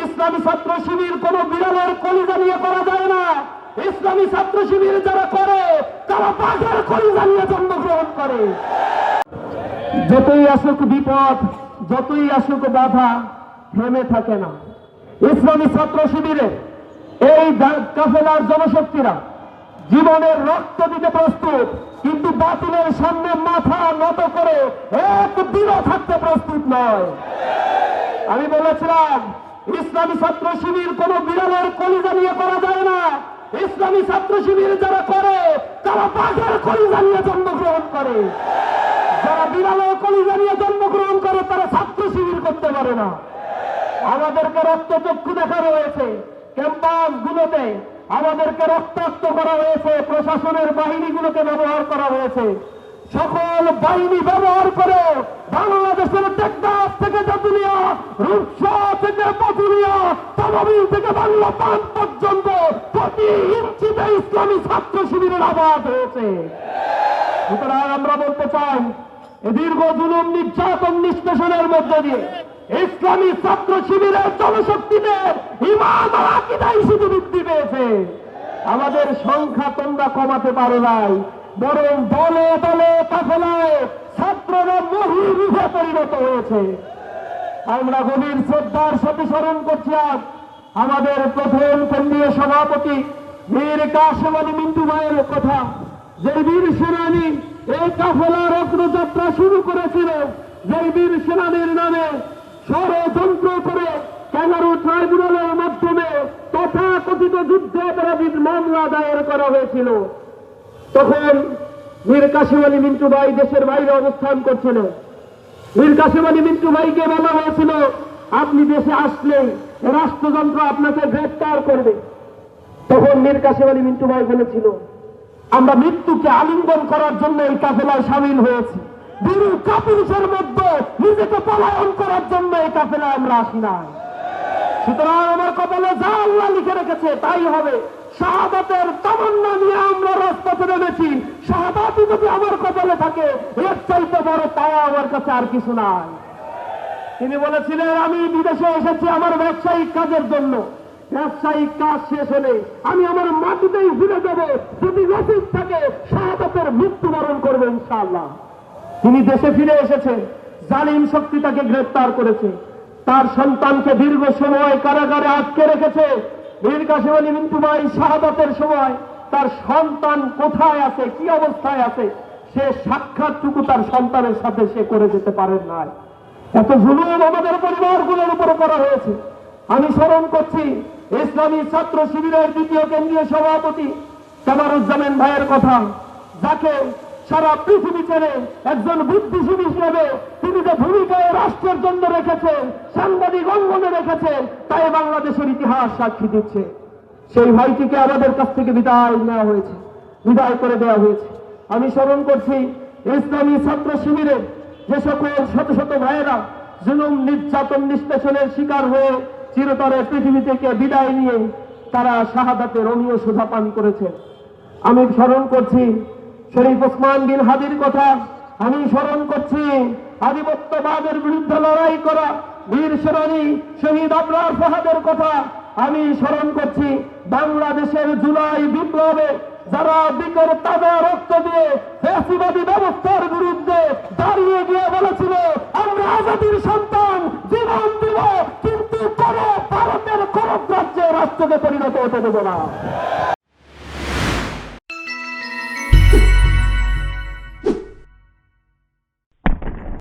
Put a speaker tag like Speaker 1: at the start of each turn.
Speaker 1: ইসলামী ছাত্র শিবির কোন বিড়ালের কলিজা নিয়ে করা যায় না। ইসলামী ছাত্র শিবির যারা করে তারা বাঘের কলিজা নিয়ে জন্মগ্রহণ করে। যতই আসুক বিপদ, যতই আসুক বাধা, থেমে থাকে না। ইসলামী ছাত্র শিবিরে এই কাফেলার জনশক্তিরা জীবনের রক্ত দিতে প্রস্তুত, কিন্তু বাতিলের সামনে মাথা নত করে একদিনও থাকতে প্রস্তুত নয়। আমি বলেছিলাম ইসলামী ছাত্র শিবির কোন বিড়ালের কলিজা নিয়ে করা যায় না। ইসলামী ছাত্র শিবির যারা করে তারা বাঘের কলিজা নিয়ে জন্মগ্রহণ করে। যারা বিড়ালের কলিজা নিয়ে জন্মগ্রহণ করে তারা ছাত্র শিবির করতে পারে না। আমাদেরকে রক্তচক্ষু দেখানো হয়েছে, ক্যাম্পাস গুলোতে আমাদেরকে রক্তাক্ত করা হয়েছে, প্রশাসনের বাহিনীগুলোকে ব্যবহার করা হয়েছে। সকল বাহিনী ব্যবহার করে বাংলাদেশের টেকনাফ থেকে জাতুলিয়া, রূপসা থেকে পাতুলিয়া, তামাবিল থেকে বাংলা পান পর্যন্ত প্রতি ইঞ্চিতে ইসলামী ছাত্র শিবিরের আবাদ হয়েছে। সুতরাং আমরা বলতে চাই, দীর্ঘ জুলুম নির্যাতন নিষ্পেষণের মধ্য দিয়ে ইসলামী ছাত্র শিবিরের জনশক্তিদের ঈমান ও আকীদায় শুধু বৃদ্ধি পেয়েছে। আমাদের সংখ্যা তোমরা কমাতে পারো নাই, বরং দলে দলে কাফেলায় ছাত্ররা মহিরূহে পরিণত হয়েছে। আমরা গভীর শ্রদ্ধার সাথে স্মরণ করছি আজ আমাদের প্রথম কেন্দ্রীয় সভাপতি মীর কাসেম আলী মিন্টু ভাইয়ের কথা। যে বীর সেনানী এই কাফেলার অগ্রযাত্রা শুরু করেছিল, যে বীর সেনানীর নামে ষড়যন্ত্র করে 11 ট্রাইব্যুনালের মাধ্যমে তথাকথিত যুদ্ধাপরাধীর মামলা দায়ের করা হয়েছিল, তখন মীর কাসেম আলী মিন্টু ভাই দেশের বাইরে অবস্থান করছিল। মীর কাসেম আলী মিন্টু ভাইকে বলা হয়েছিল, আপনি দেশে আসলে রাষ্ট্রযন্ত্র আপনাকে গ্রেফতার করবে। তখন মীর কাসেম আলী মিন্টু ভাই বলেছিল, আমরা মৃত্যুকে আলিঙ্গন করার জন্য এই কাফেলায় সামিল হয়েছি, বীর কাপুরুষের মধ্যে নিজেকে পলায়ন করার জন্য এই কাফেলায় আমরা আসি নাই। সুতরাং আমার কপালে যা আল্লাহ লিখে রেখেছে তাই হবে। শাহাদাতের তামান্না নিয়ে আমরা রাজপথে নেমেছি। শাহাদাতই যদি আমার কপালে থাকে, এর চাইতে বড় পাওয়া আমার কাছে আর কিছু নাই। তিনি বলেছিলেন, আমি বিদেশে এসেছি আমার ব্যবসায়িক কাজের জন্য। ব্যবসায়িক কাজ শেষ হলে আমি আমার মাটিতেই ফিরে যাব, যদি নসিব থাকে শাহাদাতের মৃত্যুবরণ করবো ইনশাআল্লাহ। তিনি দেশে ফিরে এসেছেন, জালিম শক্তি তাকে গ্রেফতার করেছে, তার সন্তানকে দীর্ঘ সময় কারাগারে আটকে রেখেছে। মীর কাসেম আলী মিন্টু ভাই শাহাদাতের সময় তার সন্তান কোথায় আছে, কি অবস্থায় আছে, সে সাক্ষাৎটুকু তার সন্তানের সাথে সে করে যেতে পারেন নাই। এত জুলুম আমাদের পরিবারগুলোর উপর করা হয়েছে। আমি স্মরণ করছি ইসলামী ছাত্র শিবিরের দ্বিতীয় কেন্দ্রীয় সভাপতি কামারুজ্জামান ভাইয়ের কথা, যাকে সারা পৃথিবী ছেড়ে একজন বুদ্ধিজীবী হিসেবে তিনি যে ভূমিকায় রাষ্ট্রের জন্য রেখেছেন, সাংবাদিক অঙ্গনে রেখেছেন, তাই বাংলাদেশের ইতিহাস সাক্ষী দিচ্ছে। সেই ভাইটিকে আমাদের কাছ থেকে বিদায় নেওয়া হয়েছে, বিদায় করে দেওয়া হয়েছে। আমি স্মরণ করছি ইসলামী ছাত্র শিবিরের যে সকল শত শত ভাইয়েরা জুলুম নির্যাতন নিষ্পেষণের শিকার হয়ে চিরতরে পৃথিবী থেকে বিদায় নিয়ে তারা শাহাদাতের অমীয় সুধা পান করেছে। আমি স্মরণ করছি শরীফ ওসমান বিন হাদির কথা। আমি স্মরণ করছি আধিপত্যবাদের বিরুদ্ধে লড়াই করা বীর সেনানী শহীদ আবরার ফাহাদের কথা। আমি স্মরণ করছি বাংলাদেশের জুলাই বিপ্লবে যারা দিকের তাজা রক্ত দিয়ে ফ্যাসিবাদী ব্যবস্থার বিরুদ্ধে দাঁড়িয়ে গিয়ে বলেছিল, আমরা আজাদির সন্তান, জীবন দিব, কিন্তু কোন ভারতের কোন রাজ্যে রাষ্ট্রকে পরিণত হতে দেব না।